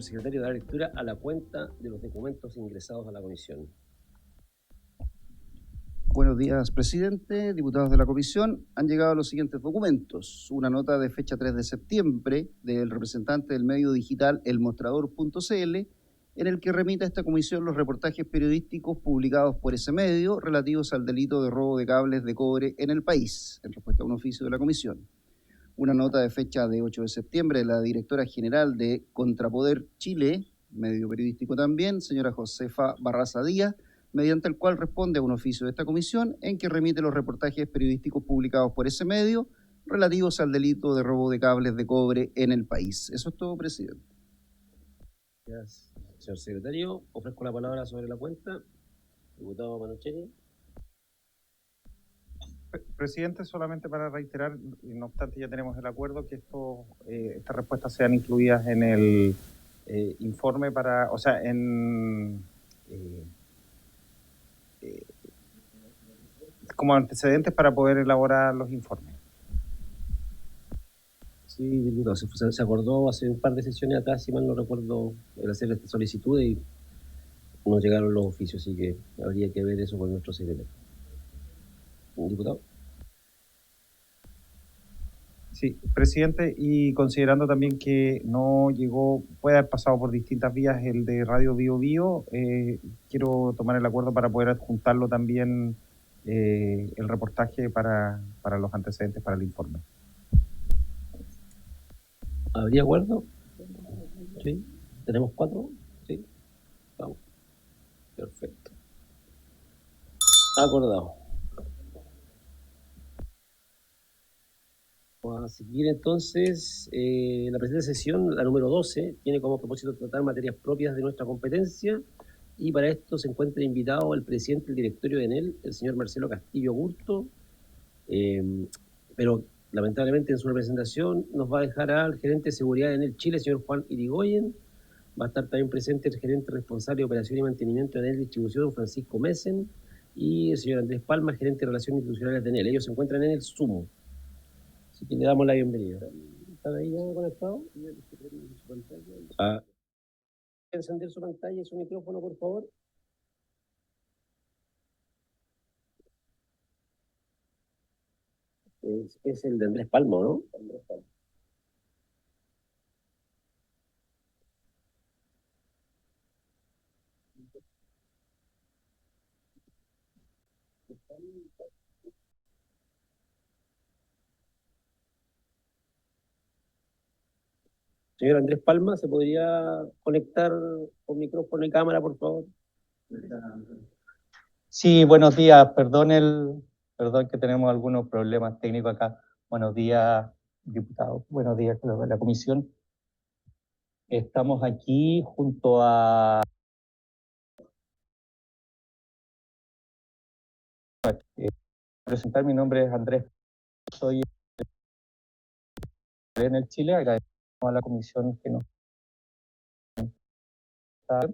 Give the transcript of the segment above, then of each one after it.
secretario dar lectura a la cuenta de los documentos ingresados a la comisión. Buenos días, presidente, diputados de la comisión. Han llegado los siguientes documentos. Una nota de fecha 3 de septiembre del representante del medio digital elmostrador.cl, en el que remite a esta comisión los reportajes periodísticos publicados por ese medio relativos al delito de robo de cables de cobre en el país, en respuesta a un oficio de la comisión. Una nota de fecha de 8 de septiembre de la directora general de Contrapoder Chile, medio periodístico también, señora Josefa Barraza Díaz, mediante el cual responde a un oficio de esta comisión en que remite los reportajes periodísticos publicados por ese medio relativos al delito de robo de cables de cobre en el país. Eso es todo, presidente. Gracias, señor secretario. Ofrezco la palabra sobre la cuenta. Diputado Manucheri. Presidente, solamente para reiterar, no obstante ya tenemos el acuerdo, que estas respuestas sean incluidas en el informe como antecedentes para poder elaborar los informes. Sí, diputado, se acordó hace un par de sesiones atrás, si mal no recuerdo, el hacer esta solicitud y nos llegaron los oficios, así que habría que ver eso con nuestro secretario. Diputado. Sí, presidente, y considerando también que no llegó, puede haber pasado por distintas vías el de Radio Bio Bio, quiero tomar el acuerdo para poder adjuntarlo también el reportaje para los antecedentes para el informe. ¿Habría acuerdo? Sí. ¿Tenemos 4? Sí. Vamos. Perfecto. Acordado. Vamos a seguir entonces. La presente sesión, la número 12, tiene como propósito tratar materias propias de nuestra competencia, y para esto se encuentra invitado el presidente del directorio de ENEL, el señor Marcelo Castillo Burto, pero lamentablemente en su representación nos va a dejar al gerente de seguridad de ENEL Chile, el señor Juan Irigoyen. Va a estar también presente el gerente responsable de operación y mantenimiento de ENEL Distribución, Francisco Mesen, y el señor Andrés Palma, gerente de relaciones institucionales de ENEL. Ellos se encuentran en el Zoom. Así que le damos la bienvenida. ¿Están ahí ya conectados? Encender su pantalla y su micrófono, por favor. Es el de Andrés Palma, ¿no? Andrés Palma. Señor Andrés Palma, ¿se podría conectar con micrófono y cámara, por favor? Sí, buenos días. Perdón que tenemos algunos problemas técnicos acá. Buenos días, diputados. Buenos días, de la comisión. Estamos aquí junto a presentar. Mi nombre es Andrés. Soy en el Chile. Agradecemos a la comisión que nos está.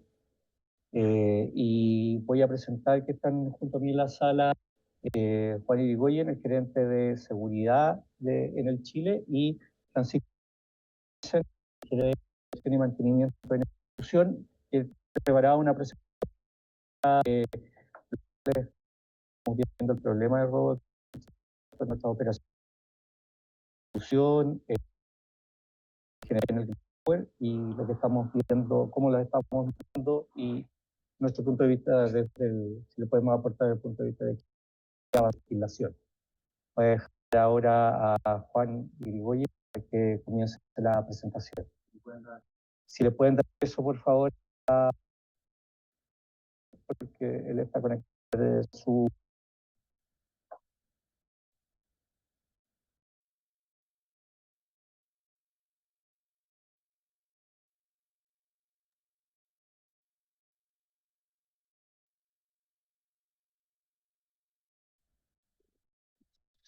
Y voy a presentar que están junto a mí en la sala Juan Irigoyen, el gerente de seguridad en el Chile, y Francisco, gerente de operación y mantenimiento de la institución, que preparaba una presentación. Estamos viendo el problema de robo de nuestra operación en el software, y lo que estamos viendo, cómo lo estamos viendo, y nuestro punto de vista, si le podemos aportar desde el punto de vista de la legislación. Voy a dejar ahora a Juan Irigoyen para que comience la presentación. Si le pueden dar eso, por favor, porque él está conectado desde su...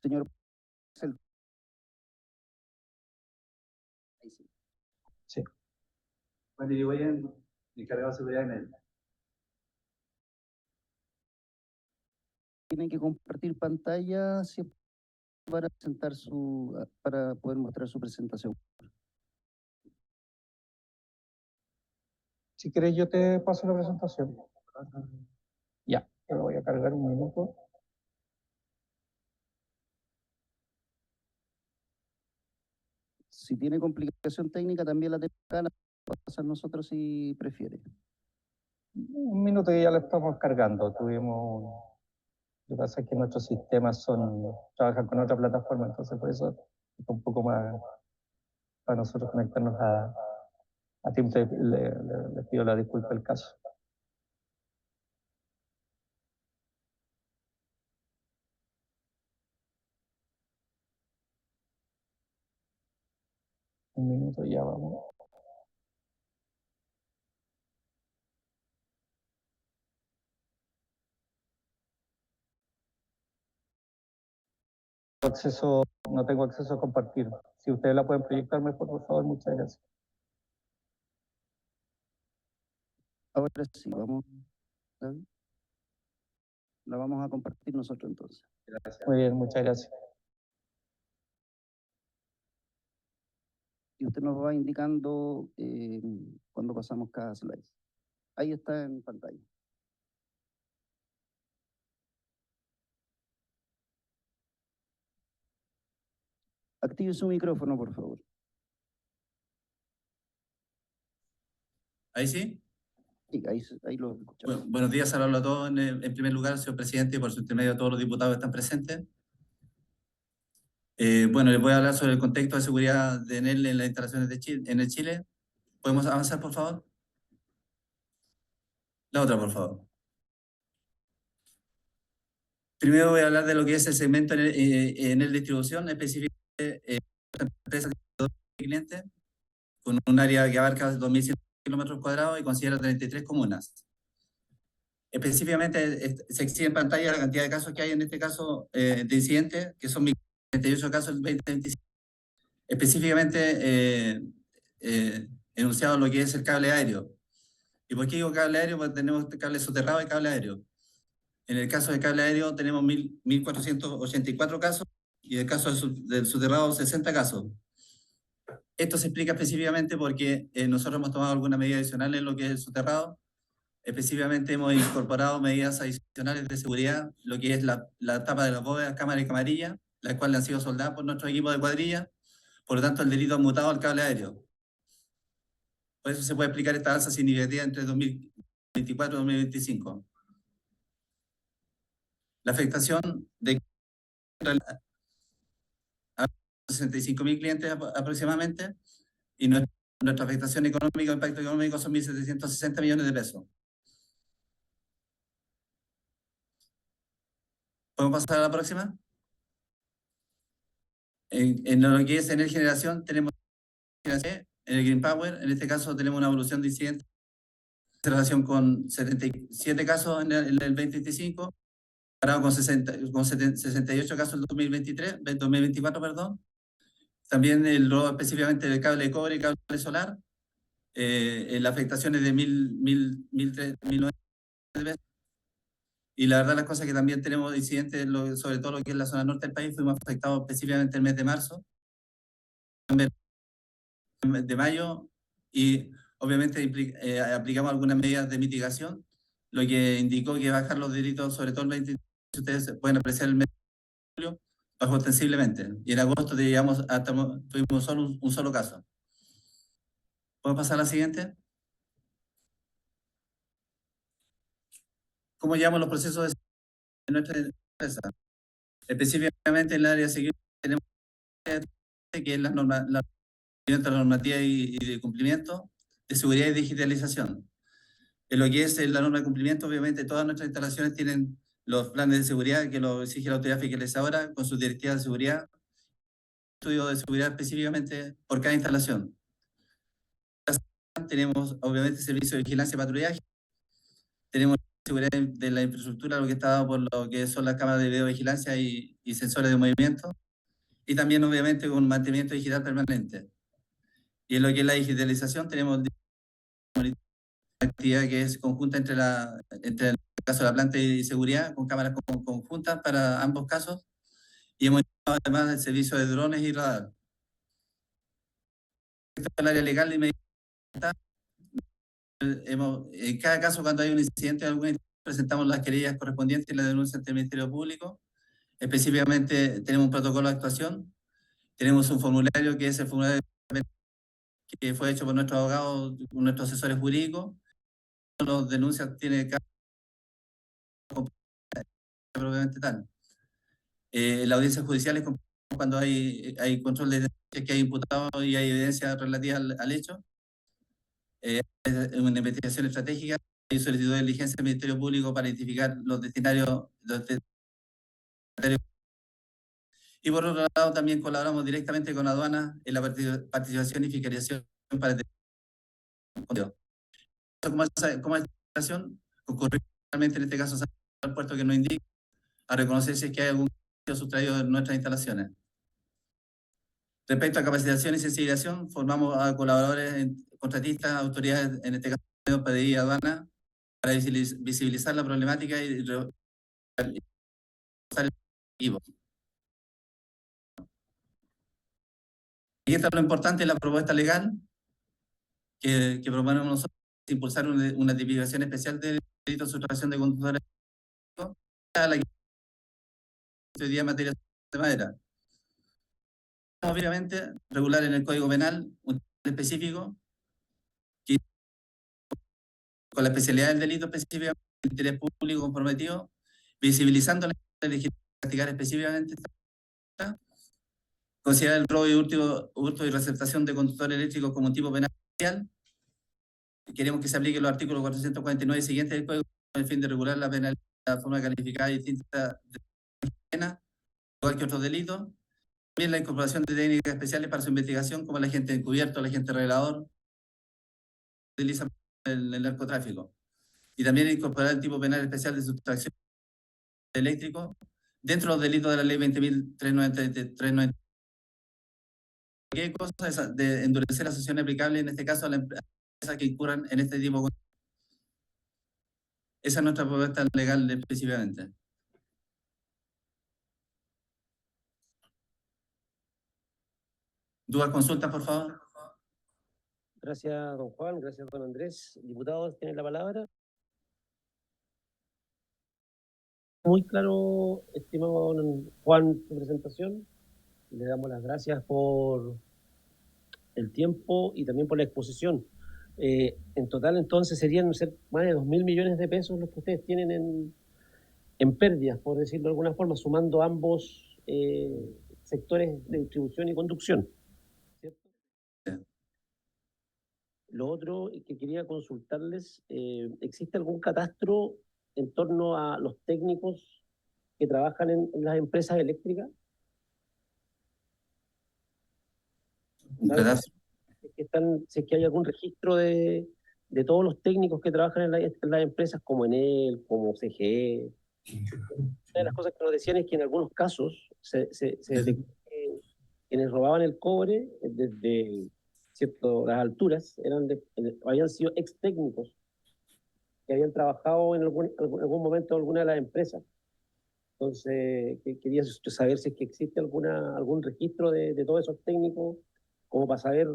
Señor. Sí. Juan Irigoyen, encargado de seguridad en él. Tienen que compartir pantalla para poder mostrar su presentación. Si quieres yo te paso la presentación. Ya, te lo voy a cargar un minuto. Si tiene complicación técnica, también la tenemos acá, la podemos pasar nosotros si prefiere. Un minuto que ya lo estamos cargando. Lo que pasa es que nuestros sistemas trabajan con otra plataforma, entonces por eso es un poco más para nosotros conectarnos a tiempo. Les pido la disculpa del caso. Un minuto ya vamos. No tengo acceso a compartir. Si ustedes la pueden proyectar mejor, por favor, muchas gracias. Ahora sí, vamos. ¿Sabe? La vamos a compartir nosotros entonces. Gracias. Muy bien, muchas gracias. Y usted nos va indicando cuando pasamos cada slide. Ahí está en pantalla. Active su micrófono, por favor. ¿Ahí sí? Sí, ahí lo escuchamos. Bueno, buenos días, saludos a todos. En primer lugar, señor presidente, y por su intermedio a todos los diputados que están presentes. Bueno, les voy a hablar sobre el contexto de seguridad de ENEL en las instalaciones de Chile, en el Chile. ¿Podemos avanzar, por favor? La otra, por favor. Primero voy a hablar de lo que es el segmento ENEL distribución, específicamente empresas de clientes, con un área que abarca 2.100 kilómetros cuadrados y considera 33 comunas. Específicamente se exhibe en pantalla la cantidad de casos que hay en este caso de incidentes, que son 1.038 casos en 2025. Específicamente enunciado lo que es el cable aéreo. ¿Y por qué digo cable aéreo? Porque tenemos cable soterrado y cable aéreo. En el caso del cable aéreo tenemos 1.484 casos y en el caso del soterrado 60 casos. Esto se explica específicamente porque nosotros hemos tomado algunas medidas adicionales en lo que es el soterrado. Específicamente hemos incorporado medidas adicionales de seguridad, lo que es la tapa de las bóvedas, cámara y camarilla, las cuales han sido soldadas por nuestro equipo de cuadrilla. Por lo tanto, el delito ha mutado al cable aéreo. Por eso se puede explicar esta alza significativa entre 2024 y 2025. La afectación de 65.000 clientes aproximadamente, y nuestra afectación económica, el impacto económico son 1.760 millones de pesos. ¿Podemos pasar a la próxima? En lo que es energía generación, tenemos en el Green Power, en este caso tenemos una evolución de incidentes en relación con 77 casos en el 2025, comparado con 68 casos en el 2024, perdón. También el robo específicamente del cable de cobre y cable solar, la afectación es de 1.900 pesos. Y la verdad las cosas que también tenemos incidentes, sobre todo lo que es la zona norte del país, fuimos afectados específicamente el mes de marzo, de mayo, y obviamente aplicamos algunas medidas de mitigación, lo que indicó que bajar los delitos, sobre todo el 20, si ustedes pueden apreciar el mes de julio, bajó ostensiblemente. Y en agosto tuvimos solo un solo caso. ¿Podemos pasar a la siguiente? ¿Cómo llevamos los procesos de nuestra empresa? Específicamente en el área de seguridad tenemos que es la normativa y de cumplimiento de seguridad y digitalización. En lo que es la norma de cumplimiento, obviamente todas nuestras instalaciones tienen los planes de seguridad que lo exige la autoridad fiscalizadora con sus directivas de seguridad, estudio de seguridad específicamente por cada instalación. Tenemos obviamente servicio de vigilancia y patrullaje, tenemos seguridad de la infraestructura, lo que está dado por lo que son las cámaras de videovigilancia y sensores de movimiento, y también obviamente con mantenimiento digital permanente. Y en lo que es la digitalización tenemos una actividad que es conjunta entre el caso de la planta y seguridad, con cámaras conjuntas para ambos casos, y hemos llevado además el servicio de drones y radar. El área legal de inmediata, En cada caso, cuando hay un incidente, presentamos las querellas correspondientes y la denuncia ante el Ministerio Público. Específicamente, tenemos un protocolo de actuación, tenemos un formulario que es el formulario que fue hecho por nuestros abogados, nuestros asesores jurídicos. Las denuncias tiene cada propiamente tal. La audiencia judicial es cuando hay control de que hay imputado y hay evidencia relativa al hecho. Es una investigación estratégica. Hay solicitud de diligencia del Ministerio Público para identificar los destinatarios. Y por otro lado, también colaboramos directamente con aduanas en la participación y fiscalización para como esta situación concurrir realmente en este caso al puerto que nos indica a reconocer si es que hay algún sustraído en nuestras instalaciones. Respecto a capacitación y sensibilización, formamos a colaboradores, contratistas, autoridades, en este caso PDI y aduana, para visibilizar la problemática y y esta es lo importante, la propuesta legal que proponemos nosotros, impulsar una tipificación especial de delito de sustracción de conductores a la que hoy día en materia de madera. Obviamente, regular en el Código Penal un específico que, con la especialidad del delito específico, el interés público comprometido, visibilizando la legislación, castigar específicamente, considerar el robo y hurto y receptación de conductores eléctricos como un tipo penal especial. Queremos que se apliquen los artículos 449 y siguientes del Código con el fin de regular la penalidad de forma calificada y distinta de pena, igual que otros delitos. También la incorporación de técnicas especiales para su investigación, como el agente encubierto, el agente revelador, utiliza el narcotráfico. Y también incorporar el tipo penal especial de sustracción eléctrico dentro de los delitos de la ley 20.393. ¿Qué cosa es de endurecer la sanción aplicable, en este caso a las empresas que incurran en este tipo de... Esa es nuestra propuesta legal específicamente. ¿Dudas, consultas, por favor? Gracias, don Juan. Gracias, don Andrés. Diputados, tienen la palabra. Muy claro, estimado don Juan, su presentación. Le damos las gracias por el tiempo y también por la exposición. En total, entonces, serían más de 2.000 millones de pesos los que ustedes tienen en pérdidas, por decirlo de alguna forma, sumando ambos sectores de distribución y conducción, ¿cierto? Lo otro que quería consultarles, ¿existe algún catastro en torno a los técnicos que trabajan en las empresas eléctricas? Si es que hay algún registro de todos los técnicos que trabajan en las empresas como Enel, como CGE. Una de las cosas que nos decían es que en algunos casos se detectó que quienes robaban el cobre desde las alturas habían sido ex técnicos que habían trabajado en algún momento en alguna de las empresas. Entonces, quería saber si es que existe algún registro de todos esos técnicos, como para saber,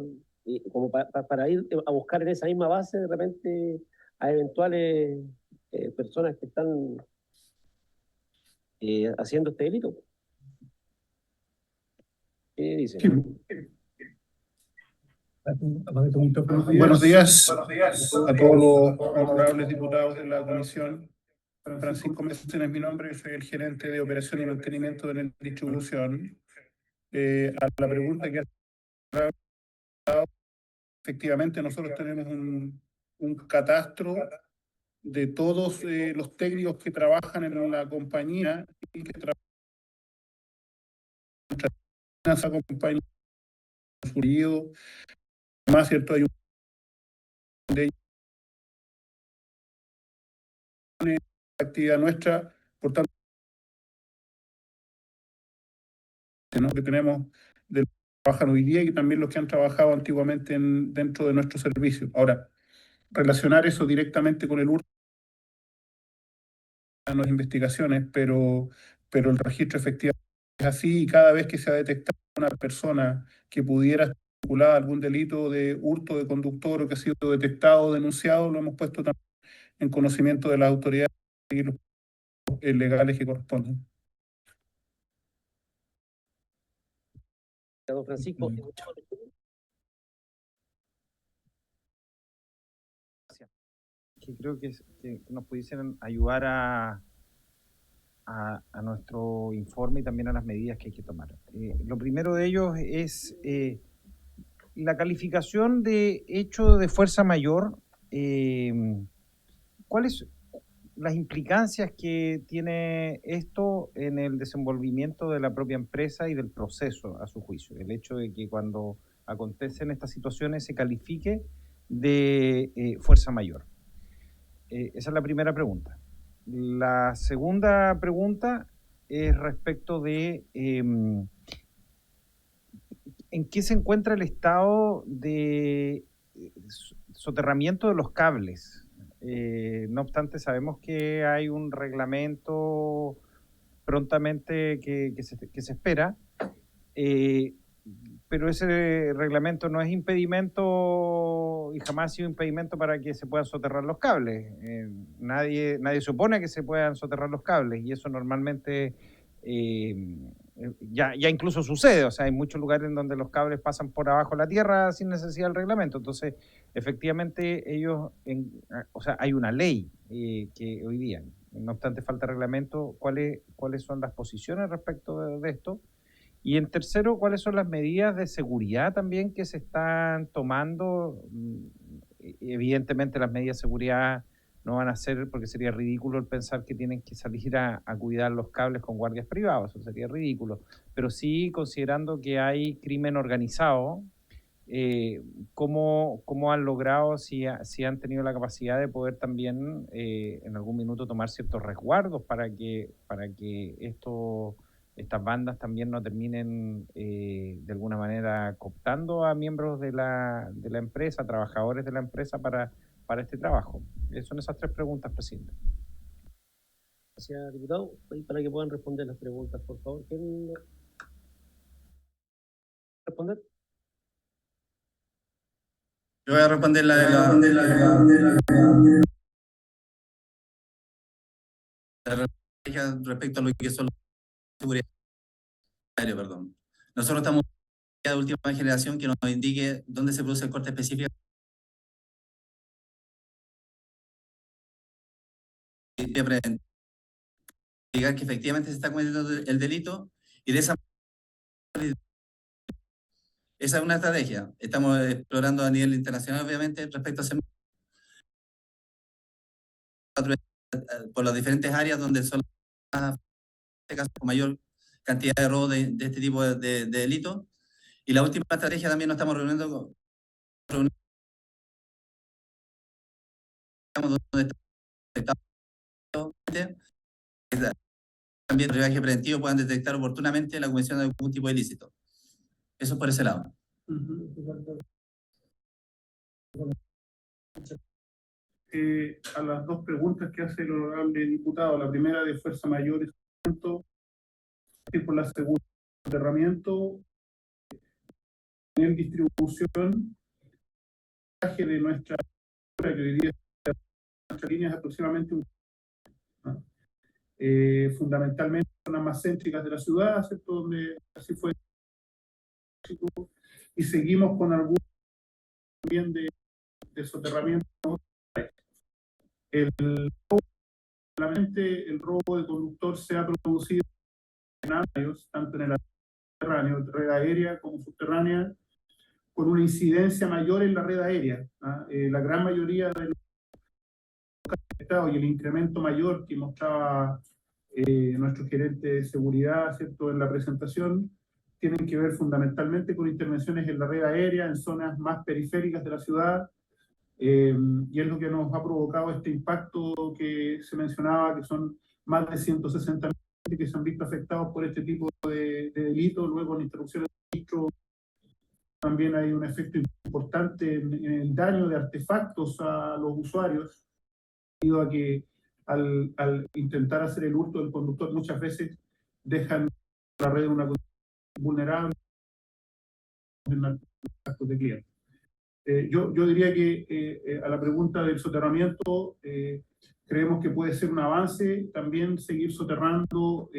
para ir a buscar en esa misma base de repente a eventuales personas que están haciendo este delito. ¿Qué dice? Buenos días a todos los honorables diputados de la comisión. Francisco Messen es mi nombre, soy el gerente de operación y mantenimiento de la distribución. A la pregunta que ha dado, efectivamente nosotros tenemos un catastro de todos los técnicos que trabajan en la compañía y que trabajan en esa compañía. Además, ¿cierto? Hay una actividad nuestra, por tanto, ¿no? Que tenemos de los que trabajan hoy día y también los que han trabajado antiguamente dentro de nuestro servicio. Ahora, relacionar eso directamente con el hurto en las investigaciones, pero el registro efectivamente es así y cada vez que se ha detectado una persona que pudiera vinculada a algún delito de hurto de conductor o que ha sido detectado o denunciado, lo hemos puesto también en conocimiento de las autoridades y los legales que corresponden. Don Francisco, que creo que nos pudiesen ayudar a nuestro informe y también a las medidas que hay que tomar. Lo primero de ellos es la calificación de hecho de fuerza mayor. ¿Cuáles las implicancias que tiene esto en el desenvolvimiento de la propia empresa y del proceso a su juicio? El hecho de que cuando acontecen estas situaciones se califique de fuerza mayor. Esa es la primera pregunta. La segunda pregunta es respecto de en qué se encuentra el estado de soterramiento de los cables. No obstante, sabemos que hay un reglamento prontamente que se espera, pero ese reglamento no es impedimento y jamás ha sido impedimento para que se puedan soterrar los cables. Nadie se opone que se puedan soterrar los cables y eso normalmente ya incluso sucede. O sea, hay muchos lugares en donde los cables pasan por abajo de la tierra sin necesidad del reglamento. Entonces, efectivamente, hay una ley que hoy día, no obstante falta reglamento, ¿cuáles son las posiciones respecto de esto? Y en tercero, ¿cuáles son las medidas de seguridad también que se están tomando? Evidentemente las medidas de seguridad no van a ser, porque sería ridículo el pensar que tienen que salir a cuidar los cables con guardias privados, eso sería ridículo. Pero sí, considerando que hay crimen organizado, ¿cómo han logrado, si han tenido la capacidad de poder también en algún minuto tomar ciertos resguardos para que estas bandas también no terminen de alguna manera cooptando a miembros de la empresa, trabajadores de la empresa para este trabajo? Son esas tres preguntas, presidente. Gracias, diputado. Y para que puedan responder las preguntas, por favor. ¿Quieren responder? Yo voy a responder la respecto a lo que son la seguridad. Perdón. Nosotros estamos de última generación que nos indique dónde se produce el corte específico. Indicar que efectivamente se está cometiendo el delito y de esa es una estrategia. Estamos explorando a nivel internacional, obviamente, respecto a ese por las diferentes áreas donde son con mayor cantidad de robo de este tipo de delitos. Y la última estrategia también nos estamos reuniendo donde también el rebaje preventivo puedan detectar oportunamente la comisión de algún tipo de ilícito. Eso por ese lado. A las dos preguntas que hace el honorable diputado, la primera de fuerza mayor y por la segunda, soterramiento en distribución de nuestra que diría nuestra línea es aproximadamente fundamentalmente zonas más céntricas de la ciudad, ¿cierto? Donde así fue, y seguimos con algún también de soterramiento. El robo de conductor se ha producido en años, tanto en el subterráneo, red aérea como subterránea, con una incidencia mayor en la red aérea. La gran mayoría de los afectados y el incremento mayor que mostraba nuestro gerente de seguridad, ¿cierto?, en la presentación, tienen que ver fundamentalmente con intervenciones en la red aérea, en zonas más periféricas de la ciudad, y es lo que nos ha provocado este impacto que se mencionaba, que son más de 160.000 que se han visto afectados por este tipo de delitos. Luego en interrupciones de registro también hay un efecto importante en el daño de artefactos a los usuarios, debido a que al intentar hacer el hurto del conductor muchas veces dejan la red en una condición vulnerable, gastos de clientes. Yo diría que a la pregunta del soterramiento, creemos que puede ser un avance también seguir soterrando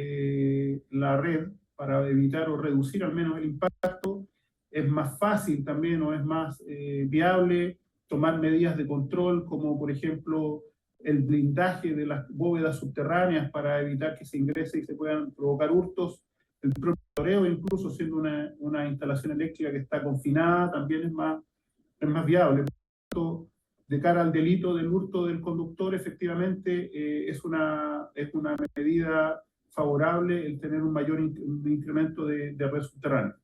la red para evitar o reducir al menos el impacto. Es más fácil también o es más viable tomar medidas de control como por ejemplo el blindaje de las bóvedas subterráneas para evitar que se ingrese y se puedan provocar hurtos. El propio toreo, incluso siendo una instalación eléctrica que está confinada, también es más viable. De cara al delito del hurto del conductor, efectivamente es una medida favorable el tener un mayor incremento de red subterránea.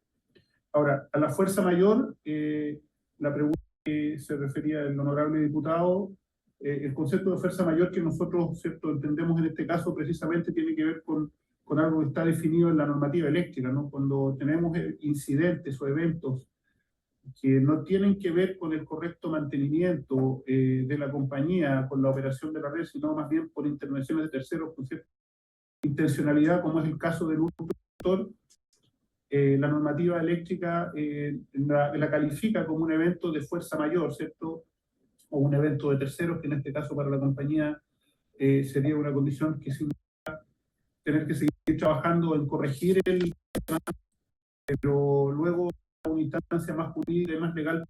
Ahora, a la fuerza mayor, la pregunta que se refería el honorable diputado, el concepto de fuerza mayor que nosotros, ¿cierto?, entendemos en este caso precisamente tiene que ver con algo que está definido en la normativa eléctrica, ¿no? Cuando tenemos incidentes o eventos que no tienen que ver con el correcto mantenimiento de la compañía, con la operación de la red, sino más bien por intervenciones de terceros con cierta intencionalidad, como es el caso del hurto, la normativa eléctrica la califica como un evento de fuerza mayor, ¿cierto? O un evento de terceros, que en este caso para la compañía sería una condición que significa tener que seguir trabajando en corregir pero luego una instancia más jurídica y más legal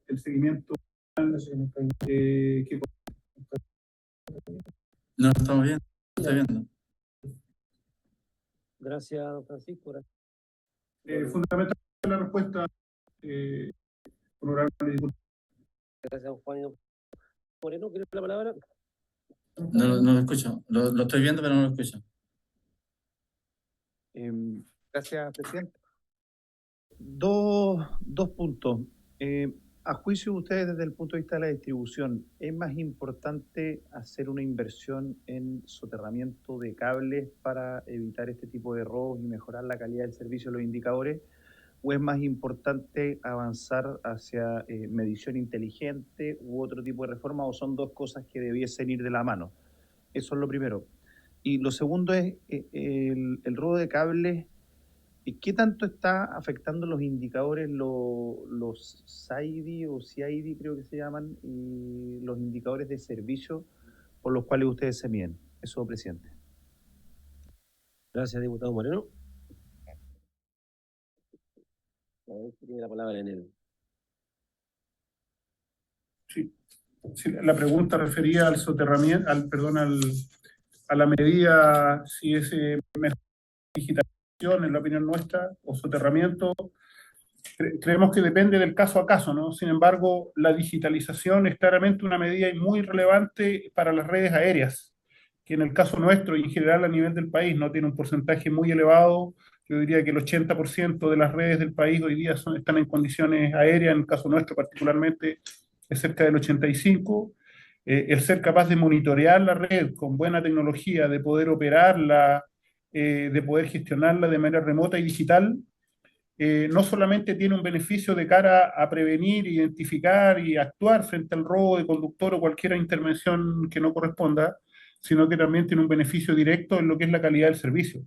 el seguimiento que No lo estamos viendo, lo estoy viendo. Gracias, don Francisco. fundamentalmente la respuesta honorable diputado. Gracias, don Juan. Moreno, ¿quiere la palabra? No lo escucho. Lo estoy viendo, pero no lo escucho. Gracias, presidente. Dos puntos. A juicio de ustedes, desde el punto de vista de la distribución, ¿es más importante hacer una inversión en soterramiento de cables para evitar este tipo de robos y mejorar la calidad del servicio de los indicadores? ¿O es más importante avanzar hacia medición inteligente u otro tipo de reforma? ¿O son dos cosas que debiesen ir de la mano? Eso es lo primero. Y lo segundo es el robo de cables. ¿Qué tanto está afectando los indicadores, los SAIDI o CID, creo que se llaman, y los indicadores de servicio por los cuales ustedes se miden? Eso, presidente. Gracias, diputado Moreno. A ver, tiene la palabra en él. Sí, la pregunta refería al soterramiento, a la medida si es mejor digitalización, en la opinión nuestra, o soterramiento. Creemos que depende del caso a caso, ¿no? Sin embargo, la digitalización es claramente una medida muy relevante para las redes aéreas, que en el caso nuestro y en general a nivel del país no tiene un porcentaje muy elevado. Yo diría que el 80% de las redes del país hoy día están en condiciones aéreas, en el caso nuestro particularmente es cerca del 85%. El ser capaz de monitorear la red con buena tecnología, de poder operarla, de poder gestionarla de manera remota y digital, no solamente tiene un beneficio de cara a prevenir, identificar y actuar frente al robo de conductor o cualquier intervención que no corresponda, sino que también tiene un beneficio directo en lo que es la calidad del servicio.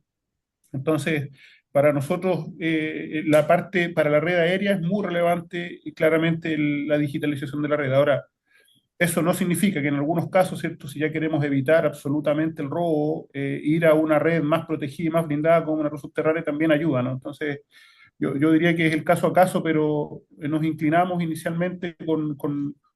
Entonces, para nosotros, la parte para la red aérea es muy relevante y claramente la digitalización de la red. Ahora, eso no significa que en algunos casos, ¿cierto?, si ya queremos evitar absolutamente el robo, ir a una red más protegida y más blindada como una red subterránea también ayuda, ¿no? Entonces, yo diría que es el caso a caso, pero nos inclinamos inicialmente con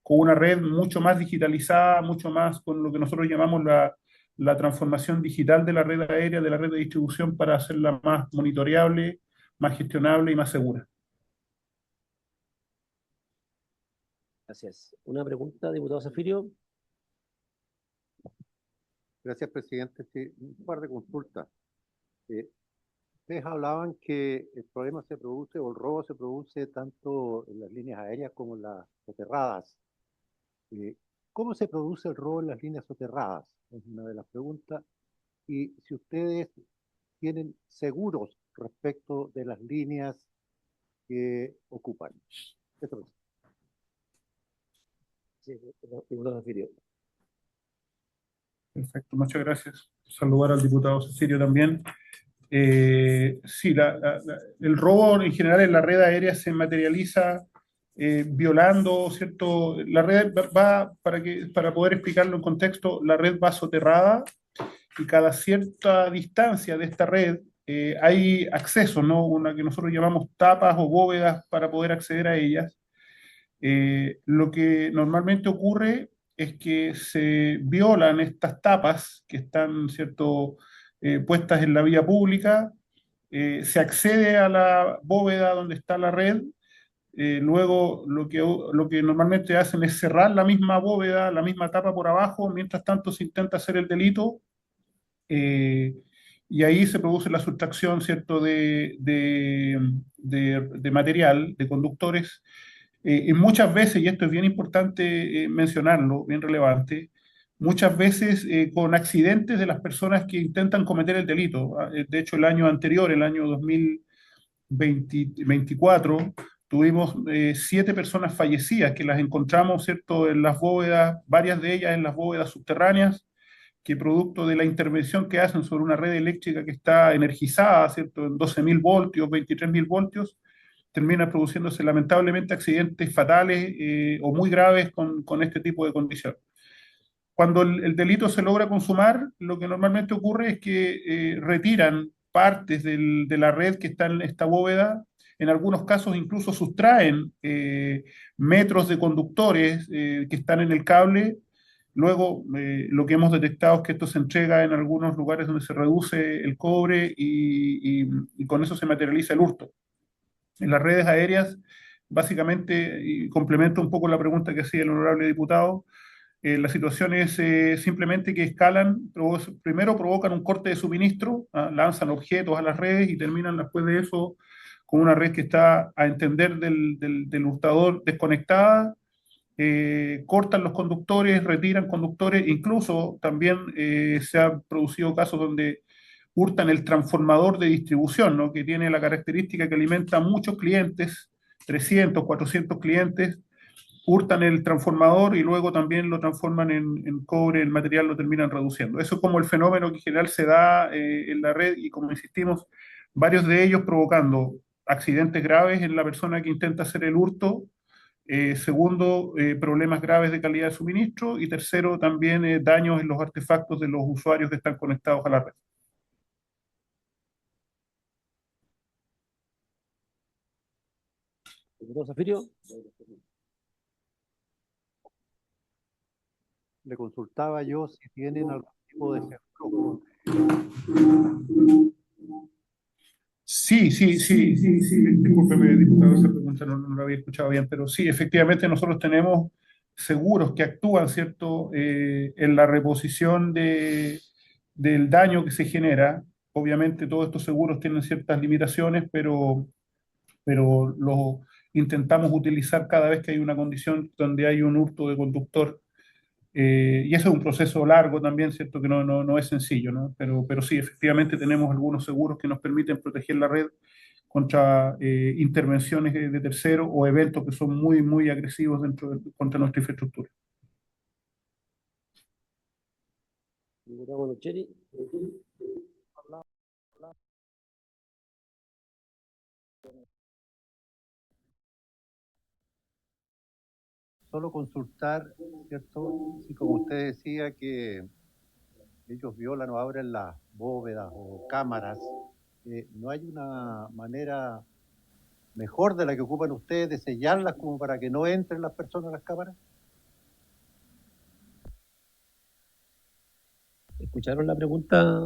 una red mucho más digitalizada, mucho más con lo que nosotros llamamos la transformación digital de la red aérea, de la red de distribución, para hacerla más monitoreable, más gestionable y más segura. Gracias. Una pregunta, diputado Zafirio. Gracias, presidente. Sí, un par de consultas. Ustedes hablaban que el problema se produce o el robo se produce tanto en las líneas aéreas como en las soterradas. ¿Cómo se produce el robo en las líneas soterradas? Es una de las preguntas. Y si ustedes tienen seguros respecto de las líneas que ocupan. Eso es. Sí, diputado Zafirio. Perfecto, muchas gracias. Saludar al diputado Cecilio también. Sí, el robo en general en la red aérea se materializa violando, ¿cierto? La red va, para poder explicarlo en contexto, la red va soterrada y cada cierta distancia de esta red hay acceso, ¿no? Una que nosotros llamamos tapas o bóvedas para poder acceder a ellas. Lo que normalmente ocurre es que se violan estas tapas que están, ¿cierto?, puestas en la vía pública, se accede a la bóveda donde está la red, luego lo que normalmente hacen es cerrar la misma bóveda, la misma tapa por abajo, mientras tanto se intenta hacer el delito, eh, y ahí se produce la sustracción, ¿cierto?, de material, de conductores, y muchas veces, y esto es bien importante mencionarlo, bien relevante, muchas veces con accidentes de las personas que intentan cometer el delito. De hecho, el año anterior, el año 2024, tuvimos 7 personas fallecidas que las encontramos, ¿cierto?, en las bóvedas, varias de ellas en las bóvedas subterráneas, que producto de la intervención que hacen sobre una red eléctrica que está energizada, ¿cierto?, en 12.000 voltios, 23.000 voltios, termina produciéndose lamentablemente accidentes fatales o muy graves con este tipo de condición. Cuando el delito se logra consumar, lo que normalmente ocurre es que retiran partes de la red que está en esta bóveda, en algunos casos incluso sustraen metros de conductores que están en el cable. Luego, lo que hemos detectado es que esto se entrega en algunos lugares donde se reduce el cobre y con eso se materializa el hurto. En las redes aéreas, básicamente, y complemento un poco la pregunta que hacía el honorable diputado, la situación es simplemente que escalan, primero provocan un corte de suministro, lanzan objetos a las redes y terminan después de eso con una red que está a entender del hurtador desconectada, cortan los conductores, retiran conductores, incluso también se han producido casos donde hurtan el transformador de distribución, ¿no?, que tiene la característica que alimenta a muchos clientes, 300, 400 clientes, hurtan el transformador y luego también lo transforman en cobre, el material lo terminan reduciendo. Eso es como el fenómeno que en general se da en la red y como insistimos, varios de ellos provocando accidentes graves en la persona que intenta hacer el hurto, segundo, problemas graves de calidad de suministro y tercero, también daños en los artefactos de los usuarios que están conectados a la red. Diputado Zafirio. Le consultaba yo si tienen algún tipo de ejemplo. Sí. Discúlpeme, diputado, esa pregunta no la había escuchado bien, pero sí, efectivamente nosotros tenemos seguros que actúan, ¿cierto?, en la reposición del daño que se genera. Obviamente todos estos seguros tienen ciertas limitaciones, pero los intentamos utilizar cada vez que hay una condición donde hay un hurto de conductor. Y eso es un proceso largo también, ¿cierto?, que no es sencillo, ¿no? Pero sí, efectivamente tenemos algunos seguros que nos permiten proteger la red contra intervenciones de terceros o eventos que son muy agresivos contra nuestra infraestructura. Diputado Bonuccelli. Solo consultar, ¿cierto? Si como usted decía que ellos violan o abren las bóvedas o cámaras, ¿no hay una manera mejor de la que ocupan ustedes de sellarlas como para que no entren las personas a las cámaras? ¿Escucharon la pregunta?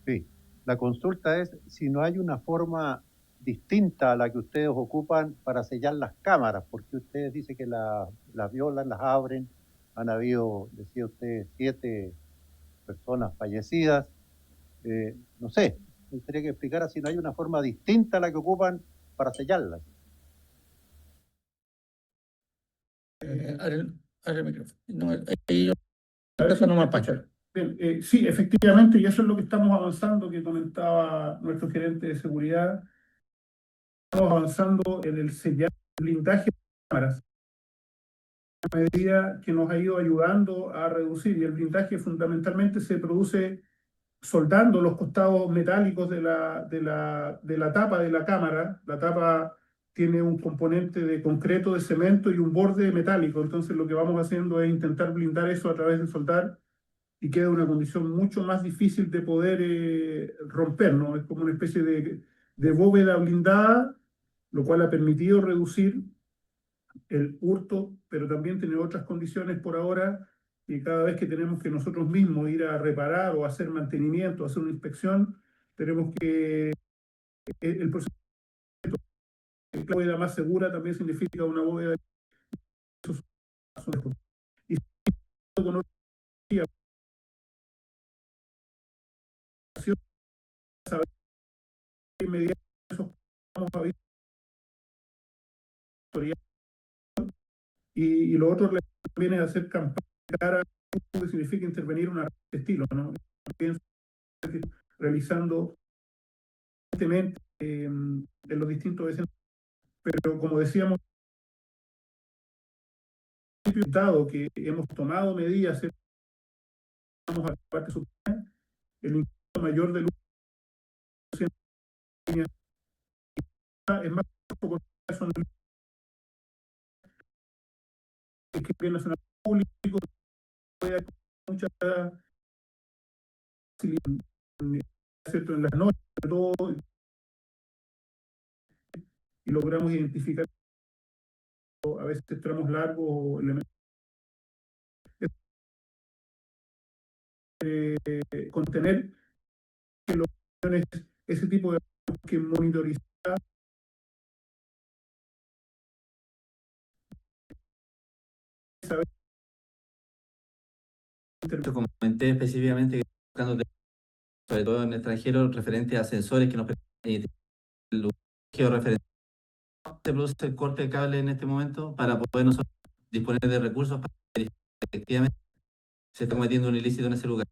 Sí. La consulta es si no hay una forma distinta a la que ustedes ocupan para sellar las cámaras, porque ustedes dicen que las violan, las abren. Han habido, decía usted, 7 personas fallecidas. No sé, me gustaría que explicara si no hay una forma distinta a la que ocupan para sellarlas. El micrófono. No, ahí yo eso no me apacha. Bien, sí, efectivamente, y eso es lo que estamos avanzando, que comentaba nuestro gerente de seguridad. avanzando en el sellado blindaje de cámaras, una medida que nos ha ido ayudando a reducir, y el blindaje fundamentalmente se produce soldando los costados metálicos de la tapa de la cámara. La tapa tiene un componente de concreto, de cemento y un borde metálico, entonces lo que vamos haciendo es intentar blindar eso a través de soldar, y queda una condición mucho más difícil de poder romper, ¿no? Es como una especie de bóveda blindada, lo cual ha permitido reducir el hurto, pero también tener otras condiciones por ahora, y cada vez que tenemos que nosotros mismos ir a reparar o hacer mantenimiento, hacer una inspección, tenemos que el proceso de bóveda más segura también significa una bóveda y con otra saber inmediato esos vamos a ver, y lo otro también es hacer campaña que significa intervenir una de estilo, ¿no? Realizando en los distintos escenarios. Pero como decíamos, que hemos tomado medidas, vamos a la parte superior, el impacto mayor del uso es más poco son el que el nacional público puede haber mucha ¿cierto? En las noches, todo, y logramos identificar a veces tramos largos o elementos contener que los ese tipo de que monitorizar. Te comenté específicamente que buscando, sobre todo en el extranjero, referente a sensores que nos permiten el georreferencial. Se produce el corte de cable en este momento para poder nosotros disponer de recursos para verificar que efectivamente se está cometiendo un ilícito en ese lugar.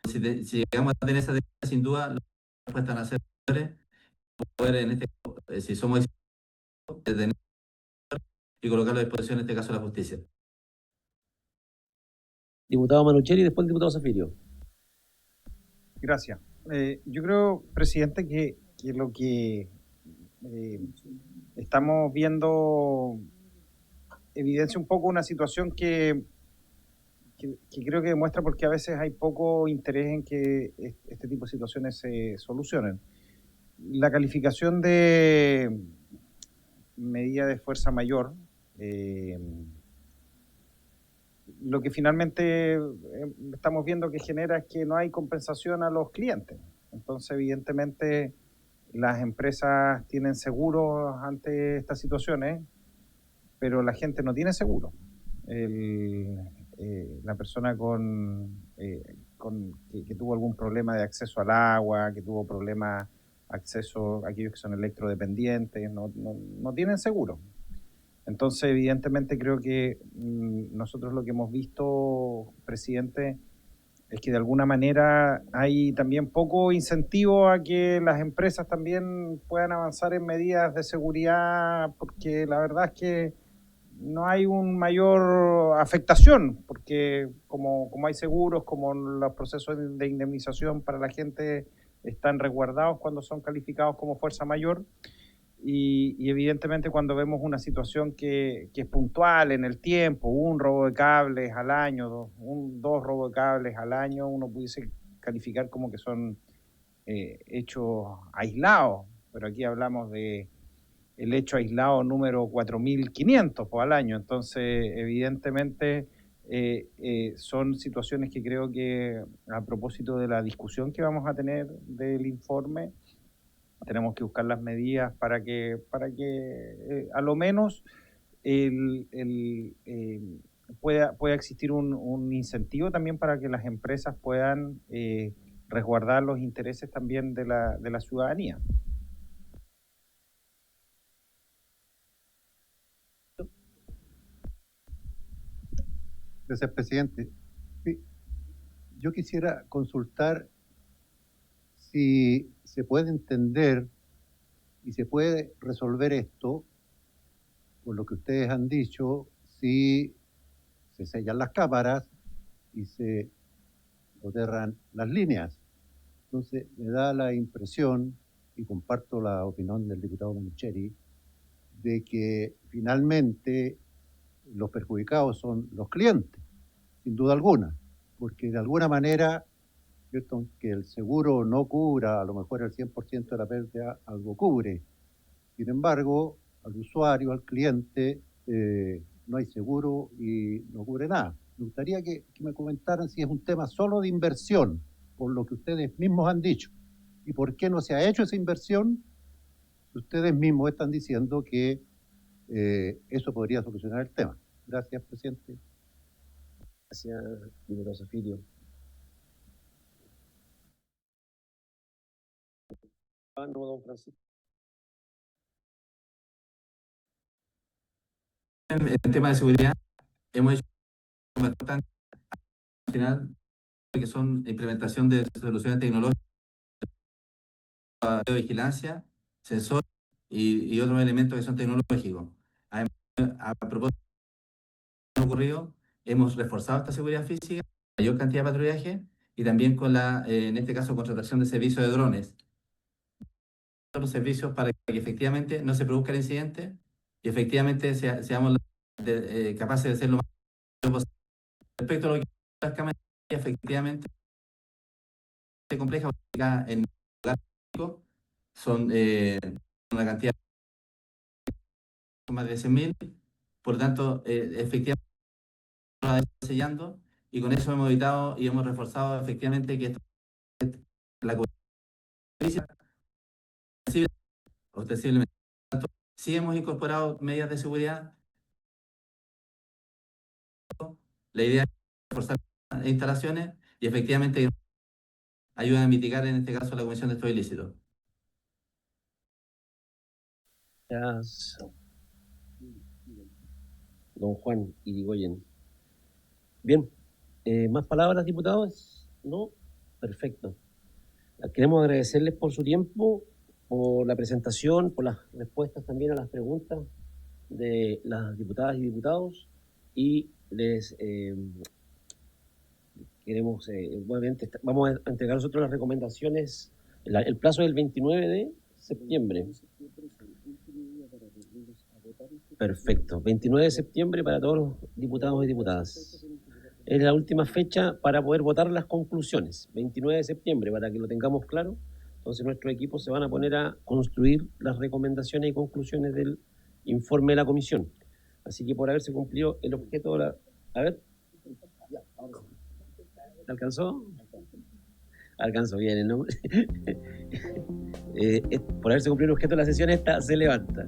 Si llegamos a tener esa denuncia, sin duda, las respuestas van a ser mayores, poder en este caso, si somos detener y colocarlo a disposición, en este caso, de la justicia. Diputado Manucheri y después el diputado Zafirio. Gracias. Yo creo, presidente, que lo que estamos viendo evidencia un poco una situación que creo que demuestra por qué a veces hay poco interés en que este tipo de situaciones se solucionen. La calificación de medida de fuerza mayor, lo que finalmente estamos viendo que genera es que no hay compensación a los clientes. Entonces, evidentemente, las empresas tienen seguros ante estas situaciones, pero la gente no tiene seguro. La persona que tuvo algún problema de acceso al agua, que tuvo problemas acceso a aquellos que son electrodependientes, no tienen seguro. Entonces, evidentemente, creo que nosotros lo que hemos visto, presidente, es que de alguna manera hay también poco incentivo a que las empresas también puedan avanzar en medidas de seguridad, porque la verdad es que no hay una mayor afectación, porque como hay seguros, como los procesos de indemnización para la gente están resguardados cuando son calificados como fuerza mayor, y evidentemente cuando vemos una situación que es puntual en el tiempo, un robo de cables al año, dos robos de cables al año, uno pudiese calificar como que son hechos aislados, pero aquí hablamos de el hecho aislado número 4.500 al año. Entonces, evidentemente, son situaciones que creo que, a propósito de la discusión que vamos a tener del informe, tenemos que buscar las medidas para que a lo menos pueda existir un incentivo también para que las empresas puedan resguardar los intereses también de la ciudadanía. Gracias, presidente. Yo quisiera consultar si se puede entender Y se puede resolver esto, por lo que ustedes han dicho, si se sellan las cámaras y se soterran las líneas. Entonces, me da la impresión, y comparto la opinión del diputado Manicheri, de que finalmente los perjudicados son los clientes, sin duda alguna, porque de alguna manera, ¿cierto?, aunque el seguro no cubra a lo mejor el 100% de la pérdida, algo cubre. Sin embargo, al usuario, al cliente, no hay seguro y no cubre nada. Me gustaría que me comentaran si es un tema solo de inversión, por lo que ustedes mismos han dicho, y por qué no se ha hecho esa inversión. Ustedes mismos están diciendo que eso podría solucionar el tema. Gracias, presidente. Gracias, diputado Zafiro. No, don Francisco. En el tema de seguridad, hemos hecho bastante al final, que son implementación de soluciones tecnológicas, de vigilancia, sensores y otros elementos que son tecnológicos. Además, a propósito de lo que ha ocurrido, hemos reforzado esta seguridad física, mayor cantidad de patrullaje y también con en este caso, contratación de servicios de drones. Los servicios para que efectivamente no se produzca el incidente y efectivamente seamos capaces de hacerlo más posible. Respecto a lo que las cámaras, efectivamente, compleja en el lugar público, son una cantidad de más de 100.000, por lo tanto, efectivamente, lo estamos sellando y con eso hemos evitado y hemos reforzado efectivamente que la cobertura ostensiblemente. Sí hemos incorporado medidas de seguridad. La idea es reforzar las instalaciones y efectivamente ayudan a mitigar en este caso la comisión de estos ilícitos. Gracias, don Juan Irigoyen. Bien, ¿más palabras, diputados? ¿No? Perfecto. Queremos agradecerles por su tiempo, por la presentación, por las respuestas también a las preguntas de las diputadas y diputados, y les queremos, obviamente, vamos a entregar nosotros las recomendaciones. El plazo es el 29 de septiembre. Perfecto, 29 de septiembre para todos los diputados y diputadas. Es la última fecha para poder votar las conclusiones, 29 de septiembre, para que lo tengamos claro. Entonces nuestros equipos se van a poner a construir las recomendaciones y conclusiones del informe de la comisión. Así que por haberse cumplido el objeto de la... A ver. ¿Alcanzó? Alcanzó bien el nombre. Por haberse cumplido el objeto de la sesión, esta se levanta.